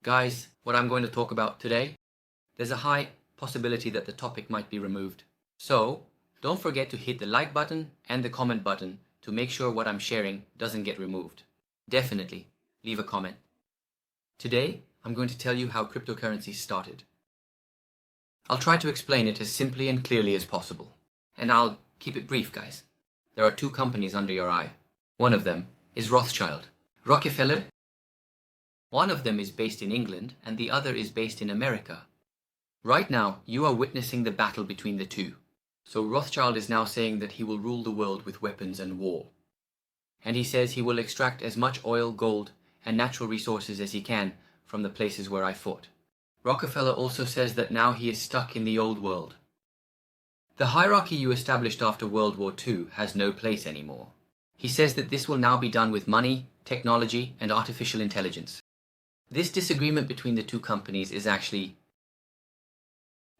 Guys, what I'm going to talk about today, there's a high possibility that the topic might be removed. So, don't forget to hit the like button and the comment button to make sure what I'm sharing doesn't get removed. Definitely leave a comment. Today, I'm going to tell you how cryptocurrencies started. I'll try to explain it as simply and clearly as possible. And I'll keep it brief, guys. There are two companies under your eye. One of them is Rothschild. Rockefeller. One of them is based in England and the other is based in America. Right now, you are witnessing the battle between the two. So Rothschild is now saying that he will rule the world with weapons and war. And he says he will extract as much oil, gold, and natural resources as he can from the places where I fought. Rockefeller also says that now he is stuck in the old world. The hierarchy you established after World War II has no place anymore. He says that this will now be done with money, technology, and artificial intelligence. This disagreement between the two companies is actually,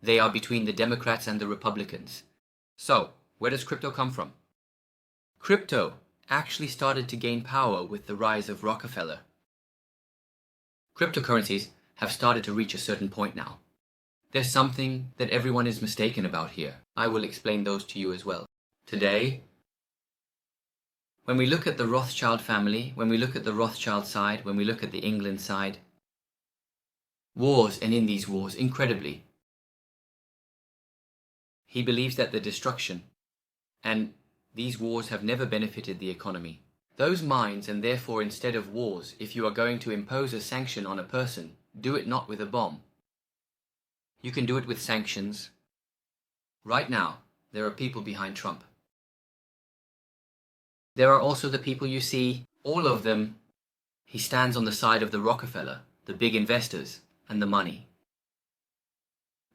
they are between the Democrats and the Republicans. So, where does crypto come from? Crypto actually started to gain power with the rise of Rockefeller. Cryptocurrencies have started to reach a certain point now. There's something that everyone is mistaken about here. I will explain those to you as well. Today, when we look at the Rothschild family, when we look at the Rothschild side, when we look at the England side, wars, and in these wars, incredibly, he believes that the destruction and these wars have never benefited the economy. Those minds, and therefore instead of wars, if you are going to impose a sanction on a person, do it not with a bomb. You can do it with sanctions. Right now, there are people behind Trump. There are also the people you see, all of them, he stands on the side of the Rockefeller, the big investors, and the money.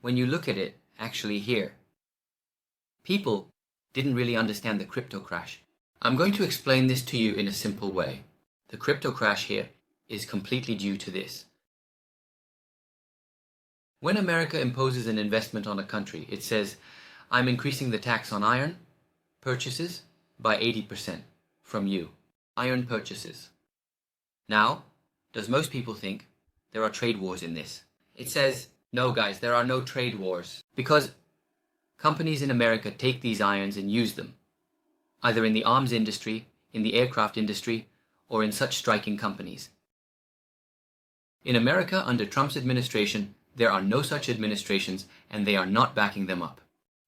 When you look at it, actually here, people didn't really understand the crypto crash. I'm going to explain this to you in a simple way. The crypto crash here is completely due to this. When America imposes an investment on a country, it says, I'm increasing the tax on iron purchases by 80% from you. Iron purchases. Now, does most people think there are trade wars in this? It says, no guys, there are no trade wars. Because companies in America take these irons and use them, either in the arms industry, in the aircraft industry, or in such striking companies. In America, under Trump's administration, there are no such administrations and they are not backing them up.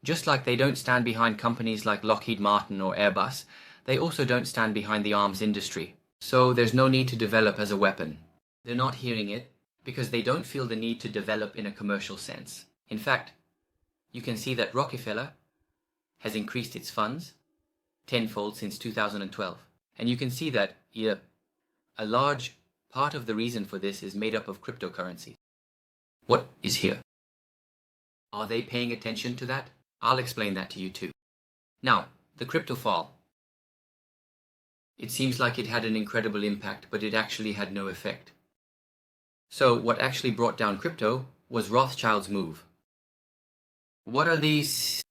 Just like they don't stand behind companies like Lockheed Martin or Airbus, they also don't stand behind the arms industry. So there's no need to develop as a weapon. They're not hearing it because they don't feel the need to develop in a commercial sense. In fact, you can see that Rockefeller has increased its funds tenfold since 2012. And you can see that a large part of the reason for this is made up of cryptocurrencies. What is here? Are they paying attention to that? I'll explain that to you too. Now, the crypto fall. It seems like it had an incredible impact, but it actually had no effect. So what actually brought down crypto was Rothschild's move. What are these?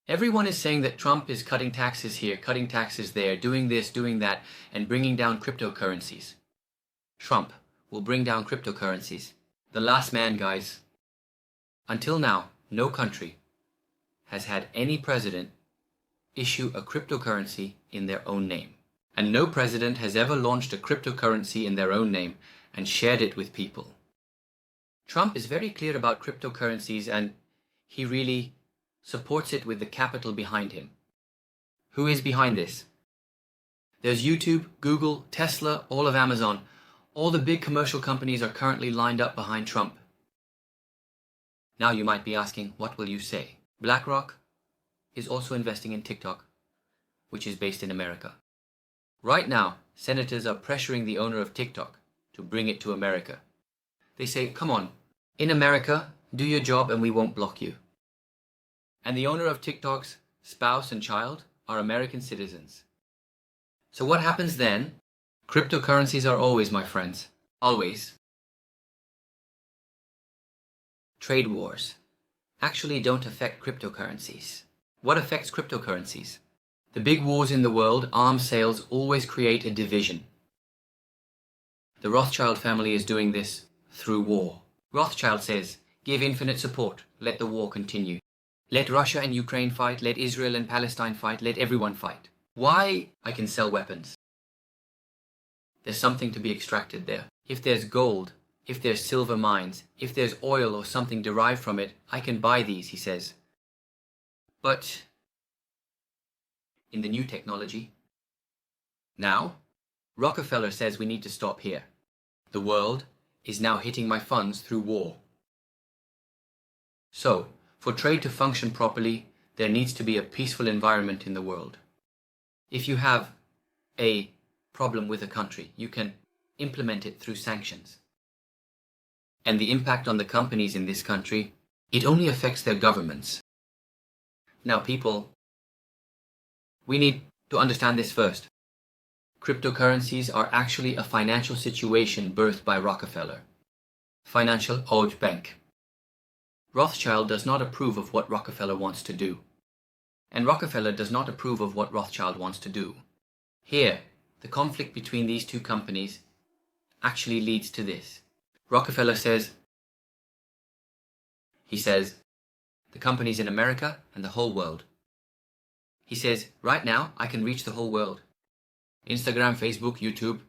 Everyone is saying that Trump is cutting taxes here, cutting taxes there, doing this, doing that, and bringing down cryptocurrencies. Trump will bring down cryptocurrencies. The last man, guys. Until now, no country has had any president issue a cryptocurrency in their own name. And no president has ever launched a cryptocurrency in their own name and shared it with people. Trump is very clear about cryptocurrencies and he really supports it with the capital behind him. Who is behind this? There's YouTube, Google, Tesla, all of Amazon. All the big commercial companies are currently lined up behind Trump. Now you might be asking, what will you say? BlackRock is also investing in TikTok, which is based in America. Right now, senators are pressuring the owner of TikTok to bring it to America. They say, come on, in America, do your job and we won't block you. And the owner of TikTok's spouse and child are American citizens. So what happens then? Cryptocurrencies are always, my friends, always. Trade wars actually don't affect cryptocurrencies. What affects cryptocurrencies? The big wars in the world, arms sales, always create a division. The Rothschild family is doing this through war. Rothschild says, give infinite support, let the war continue. Let Russia and Ukraine fight, let Israel and Palestine fight, let everyone fight. Why? I can sell weapons. There's something to be extracted there. If there's gold, if there's silver mines, if there's oil or something derived from it, I can buy these, he says. But in the new technology, now, Rockefeller says we need to stop here. The world is now hitting my funds through war. So, for trade to function properly, there needs to be a peaceful environment in the world. If you have a problem with a country, you can implement it through sanctions. And the impact on the companies in this country, it only affects their governments. Now people, we need to understand this first. Cryptocurrencies are actually a financial situation birthed by Rockefeller. Financial old bank. Rothschild does not approve of what Rockefeller wants to do. And Rockefeller does not approve of what Rothschild wants to do. Here, the conflict between these two companies actually leads to this. Rockefeller says, the companies in America and the whole world. He says, right now I can reach the whole world. Instagram, Facebook, YouTube.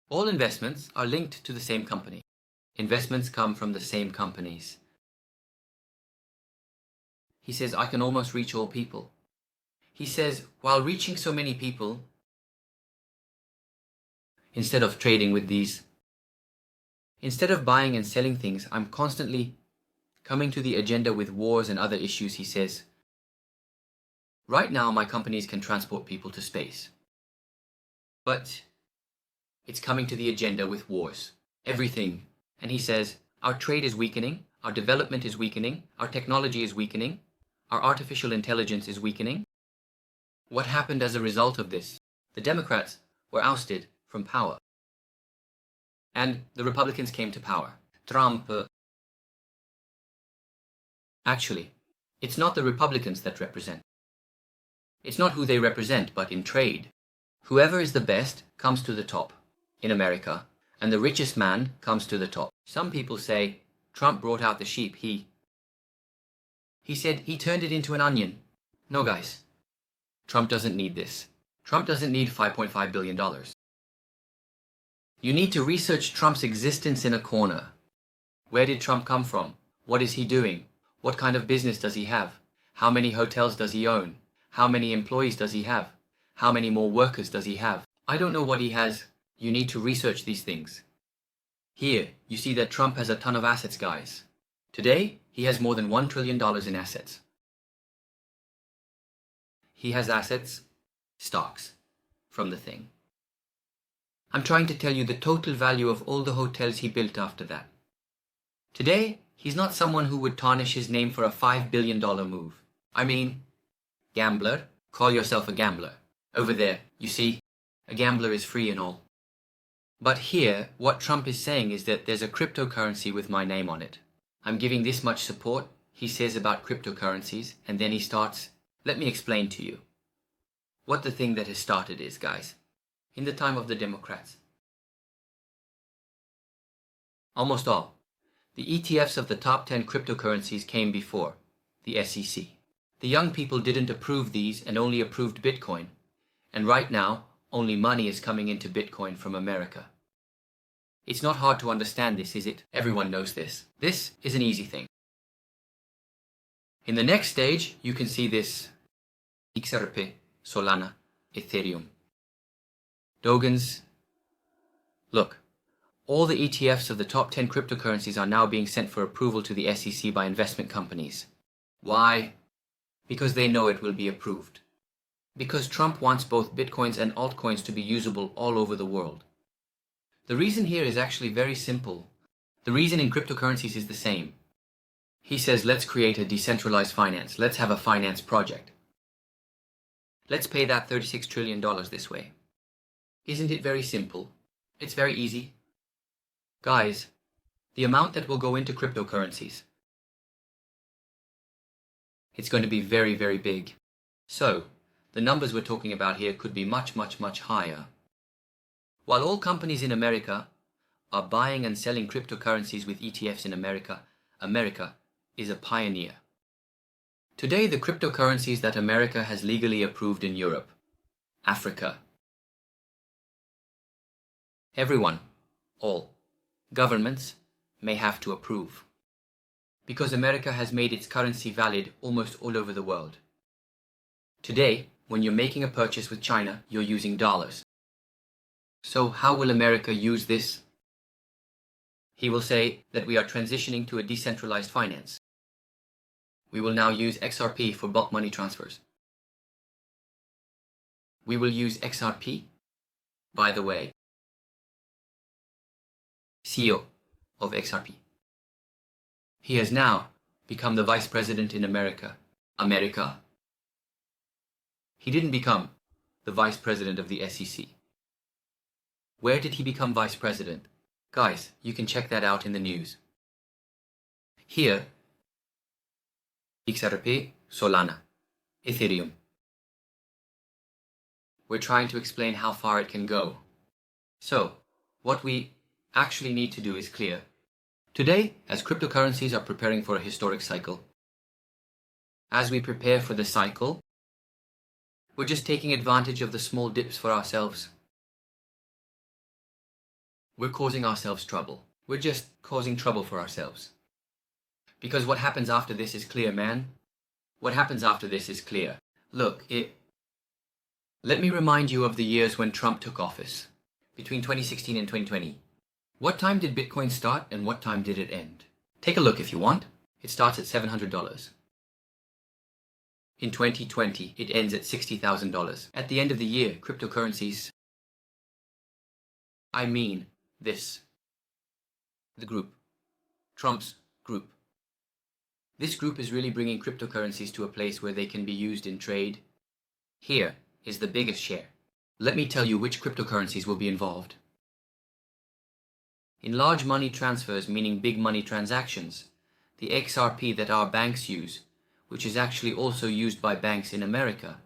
All investments are linked to the same company. Investments come from the same companies. He says, I can almost reach all people. He says, while reaching so many people, instead of trading with these, instead of buying and selling things, I'm constantly coming to the agenda with wars and other issues, he says. Right now, my companies can transport people to space. But it's coming to the agenda with wars. Everything. And he says, our trade is weakening, our development is weakening, our technology is weakening, our artificial intelligence is weakening. What happened as a result of this? The Democrats were ousted from power. And the Republicans came to power. Trump. Actually, it's not the Republicans that represent. It's not who they represent, but in trade. Whoever is the best comes to the top in America, and the richest man comes to the top. Some people say Trump brought out the sheep. He said he turned it into an onion. No, guys. Trump doesn't need this. Trump doesn't need $5.5 billion. You need to research Trump's existence in a corner. Where did Trump come from? What is he doing? What kind of business does he have? How many hotels does he own? How many employees does he have? How many more workers does he have? I don't know what he has. You need to research these things. Here, you see that Trump has a ton of assets, guys. Today, he has more than $1 trillion in assets. He has assets, stocks, from the thing. I'm trying to tell you the total value of all the hotels he built after that. Today, he's not someone who would tarnish his name for a $5 billion move. I mean, gambler, call yourself a gambler. Over there, you see, a gambler is free and all. But here, what Trump is saying is that there's a cryptocurrency with my name on it. I'm giving this much support, he says about cryptocurrencies, and then he starts, let me explain to you what the thing that has started is, guys. In the time of the Democrats, almost all, the ETFs of the top 10 cryptocurrencies came before the SEC. The young people didn't approve these and only approved Bitcoin. And right now, only money is coming into Bitcoin from America. It's not hard to understand this, is it? Everyone knows this. This is an easy thing. In the next stage, you can see this XRP, Solana, Ethereum. Dogons. Look, all the ETFs of the top 10 cryptocurrencies are now being sent for approval to the SEC by investment companies. Why? Because they know it will be approved. Because Trump wants both Bitcoins and altcoins to be usable all over the world. The reason here is actually very simple. The reason in cryptocurrencies is the same. He says, let's create a decentralized finance. Let's have a finance project. Let's pay that $36 trillion this way. Isn't it very simple? It's very easy. Guys, the amount that will go into cryptocurrencies, it's going to be very, very big. So, the numbers we're talking about here could be much, much, much higher. While all companies in America are buying and selling cryptocurrencies with ETFs in America, America is a pioneer. Today, the cryptocurrencies that America has legally approved in Europe, Africa, everyone, all, governments may have to approve. Because America has made its currency valid almost all over the world. Today, when you're making a purchase with China, you're using dollars. So how will America use this? He will say that we are transitioning to a decentralized finance. We will now use XRP for bulk money transfers. We will use XRP, by the way, CEO of XRP. He has now become the vice president in America. He didn't become the vice president of the SEC. Where did he become vice president? Guys, you can check that out in the news. Here, XRP, Solana, Ethereum. We're trying to explain how far it can go. So, what we actually need to do is clear. Today, as cryptocurrencies are preparing for a historic cycle, as we prepare for the cycle, we're just taking advantage of the small dips for ourselves. We're causing ourselves trouble. We're just causing trouble for ourselves. Because what happens after this is clear, man. What happens after this is clear. Look, let me remind you of the years when Trump took office, between 2016 and 2020. What time did Bitcoin start and what time did it end? Take a look if you want. It starts at $700. In 2020, it ends at $60,000. At the end of the year, cryptocurrencies, I mean this, the group, Trump's group. This group is really bringing cryptocurrencies to a place where they can be used in trade. Here is the biggest share. Let me tell you which cryptocurrencies will be involved. In large money transfers, meaning big money transactions, the XRP that our banks use, which is actually also used by banks in America,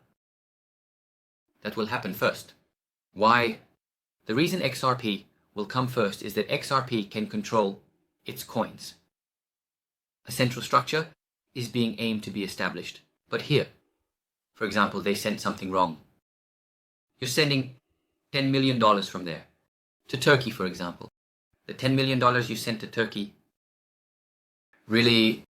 that will happen first. Why? The reason XRP will come first is that XRP can control its coins. A central structure is being aimed to be established. But here, for example, they sent something wrong. You're sending $10 million from there to Turkey, for example. The $10 million you sent to Turkey, really,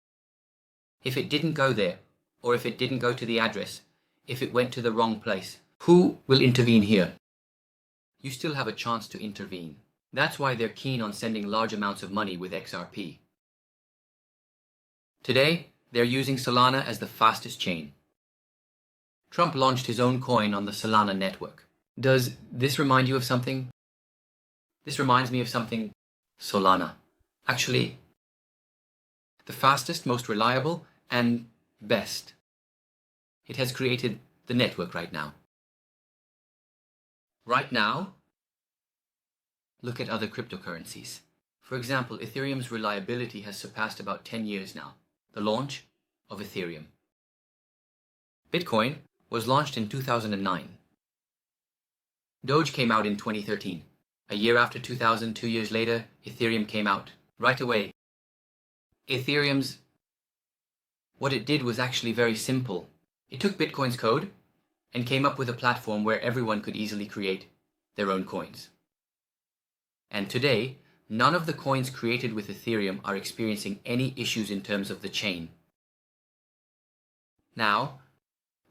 if it didn't go there, or if it didn't go to the address, if it went to the wrong place, who will intervene here? You still have a chance to intervene. That's why they're keen on sending large amounts of money with XRP. Today, they're using Solana as the fastest chain. Trump launched his own coin on the Solana network. Does this remind you of something? This reminds me of something. Solana. Actually, the fastest, most reliable, and best. It has created the network right now. Right now, look at other cryptocurrencies. For example, Ethereum's reliability has surpassed about 10 years now. The launch of Ethereum. Bitcoin was launched in 2009. Doge came out in 2013. A year after 2000, 2 years later, Ethereum came out. Right away. What it did was actually very simple. It took Bitcoin's code and came up with a platform where everyone could easily create their own coins. And today, none of the coins created with Ethereum are experiencing any issues in terms of the chain. Now,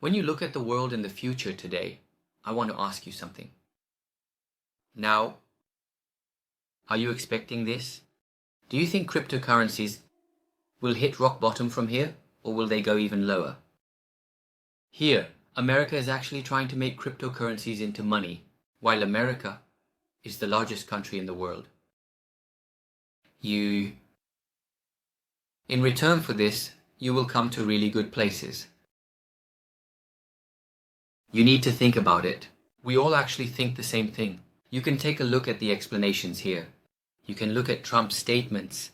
when you look at the world in the future today, I want to ask you something. Now, are you expecting this? Do you think cryptocurrencies will hit rock bottom from here, or will they go even lower? Here, America is actually trying to make cryptocurrencies into money, while America is the largest country in the world. In return for this, you will come to really good places. You need to think about it. We all actually think the same thing. You can take a look at the explanations here. You can look at Trump's statements.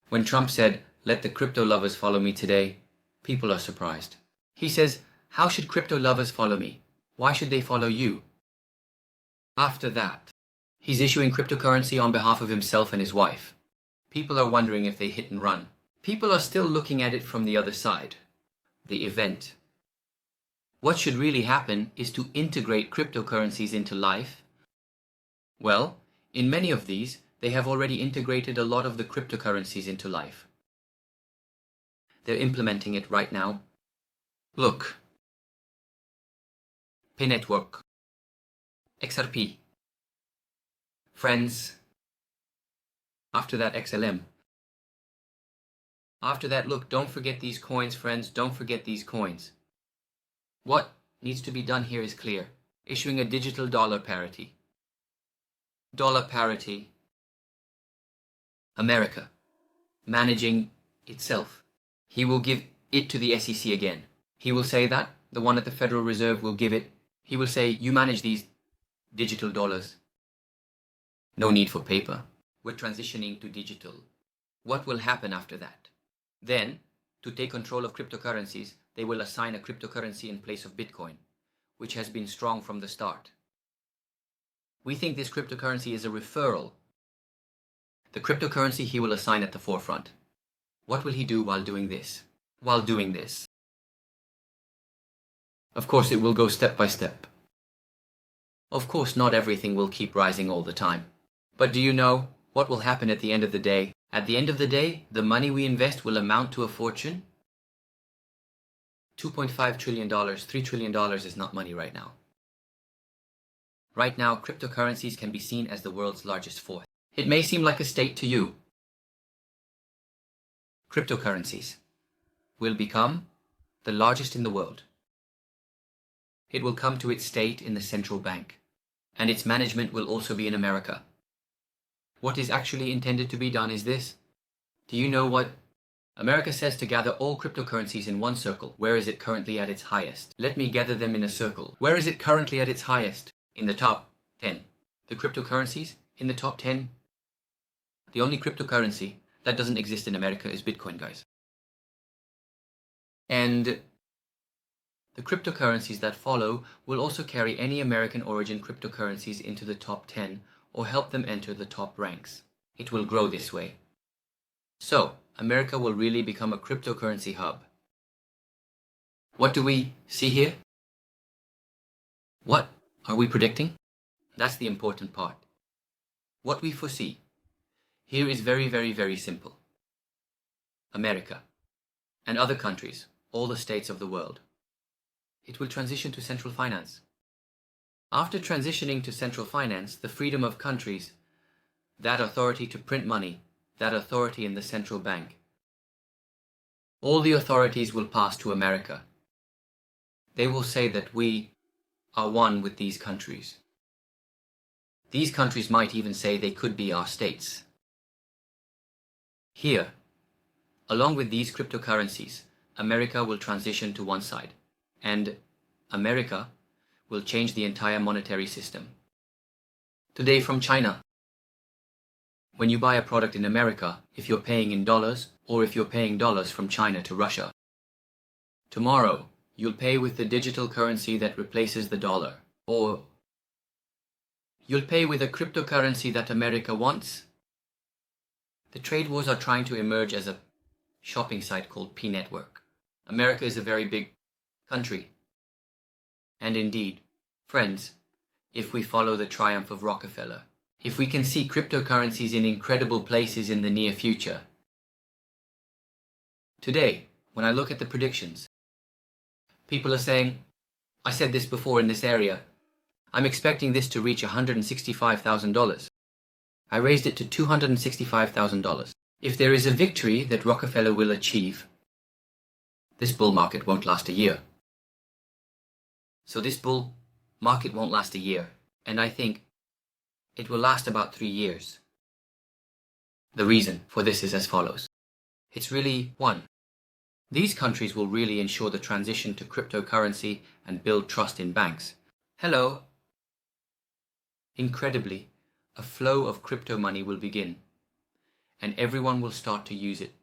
When Trump said, "Let the crypto lovers follow me today," people are surprised. He says, "How should crypto lovers follow me? Why should they follow you?" After that, He's issuing cryptocurrency on behalf of himself and his wife. People are wondering if they hit and run. People are still looking at it from the other side. The event. What should really happen is to integrate cryptocurrencies into life. Well, in many of these, they have already integrated a lot of the cryptocurrencies into life. They're implementing it right now. Look. Pay Network. XRP. Friends. After that, XLM. After that, look, don't forget these coins, friends. Don't forget these coins. What needs to be done here is clear. Issuing a digital dollar parity. Dollar parity. America. Managing itself. He will give it to the SEC again. He will say that. The one at the Federal Reserve will give it. He will say, you manage these digital dollars. No need for paper. We're transitioning to digital. What will happen after that? Then, to take control of cryptocurrencies, they will assign a cryptocurrency in place of Bitcoin, which has been strong from the start. We think this cryptocurrency is a referral. The cryptocurrency he will assign at the forefront. What will he do while doing this? Of course, it will go step by step. Of course, not everything will keep rising all the time. But do you know what will happen at the end of the day? At the end of the day, the money we invest will amount to a fortune. $2.5 trillion, $3 trillion is not money right now. Right now, cryptocurrencies can be seen as the world's largest force. It may seem like a state to you. Cryptocurrencies will become the largest in the world. It will come to its state in the central bank, and its management will also be in America. What is actually intended to be done is this. Do you know what? America says to gather all cryptocurrencies in one circle. Where is it currently at its highest? Let me gather them in a circle. Where is it currently at its highest? In the top 10. The cryptocurrencies in the top 10. The only cryptocurrency that doesn't exist in America is Bitcoin, guys. And the cryptocurrencies that follow will also carry any American origin cryptocurrencies into the top 10 or help them enter the top ranks. It will grow this way. So, America will really become a cryptocurrency hub. What do we see here? What are we predicting? That's the important part. What we foresee here is very, very, very simple. America and other countries, all the states of the world, it will transition to central finance. After transitioning to central finance, the freedom of countries, that authority to print money, that authority in the central bank, all the authorities will pass to America. They will say that we are one with these countries. These countries might even say they could be our states. Here, along with these cryptocurrencies, America will transition to one side, and America will change the entire monetary system. Today from China, when you buy a product in America, if you're paying in dollars or if you're paying dollars from China to Russia, tomorrow you'll pay with the digital currency that replaces the dollar, or you'll pay with a cryptocurrency that America wants. The trade wars are trying to emerge as a shopping site called Pay Network. America is a very big country. And indeed, friends, if we follow the triumph of Rockefeller, if we can see cryptocurrencies in incredible places in the near future. Today, when I look at the predictions, people are saying, I said this before in this area, I'm expecting this to reach $165,000. I raised it to $265,000. If there is a victory that Rockefeller will achieve, this bull market won't last a year. So this bull market won't last a year, and I think it will last about 3 years. The reason for this is as follows. It's really one. These countries will really ensure the transition to cryptocurrency and build trust in banks. Hello. Incredibly, a flow of crypto money will begin, and everyone will start to use it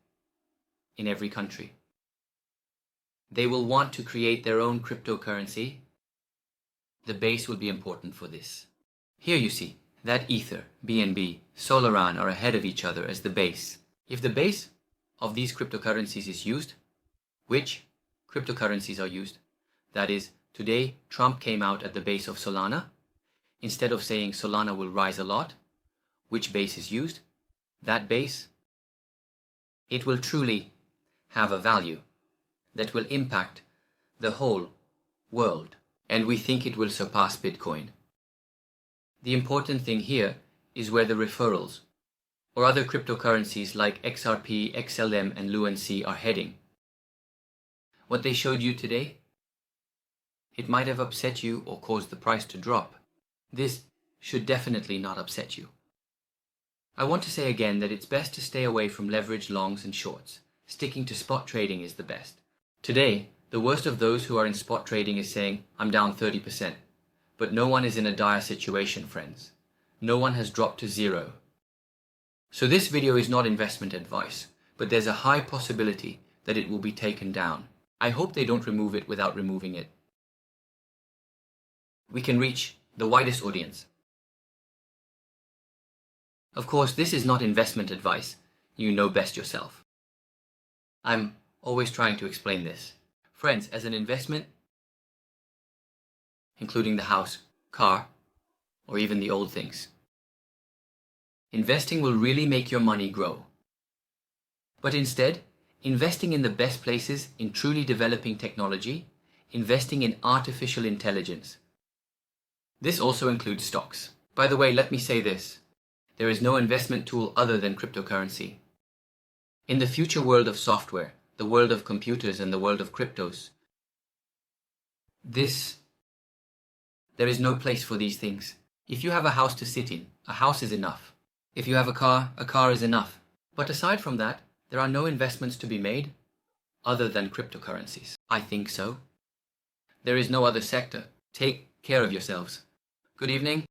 in every country. They will want to create their own cryptocurrency. The base will be important for this. Here you see, that Ether, BNB, Solaran are ahead of each other as the base. If the base of these cryptocurrencies is used, which cryptocurrencies are used? That is, today Trump came out at the base of Solana. Instead of saying Solana will rise a lot, which base is used? That base, it will truly have a value that will impact the whole world, and we think it will surpass Bitcoin. The important thing here is where the referrals or other cryptocurrencies like XRP, XLM, and LUNC are heading. What they showed you today, it might have upset you or caused the price to drop. This should definitely not upset you. I want to say again that it's best to stay away from leveraged longs and shorts. Sticking to spot trading is the best. Today, the worst of those who are in spot trading is saying, I'm down 30%. But no one is in a dire situation, friends. No one has dropped to zero. So this video is not investment advice, but there's a high possibility that it will be taken down. I hope they don't remove it without removing it. We can reach the widest audience. Of course, this is not investment advice. You know best yourself. I'm always trying to explain this. Friends, as an investment, including the house, car, or even the old things, investing will really make your money grow. But instead, investing in the best places in truly developing technology, investing in artificial intelligence. This also includes stocks. By the way, let me say this. There is no investment tool other than cryptocurrency. In the future world of software, the world of computers and the world of cryptos, there is no place for these things. If you have a house to sit in, a house is enough. If you have a car is enough. But aside from that, there are no investments to be made other than cryptocurrencies. I think so. There is no other sector. Take care of yourselves. Good evening.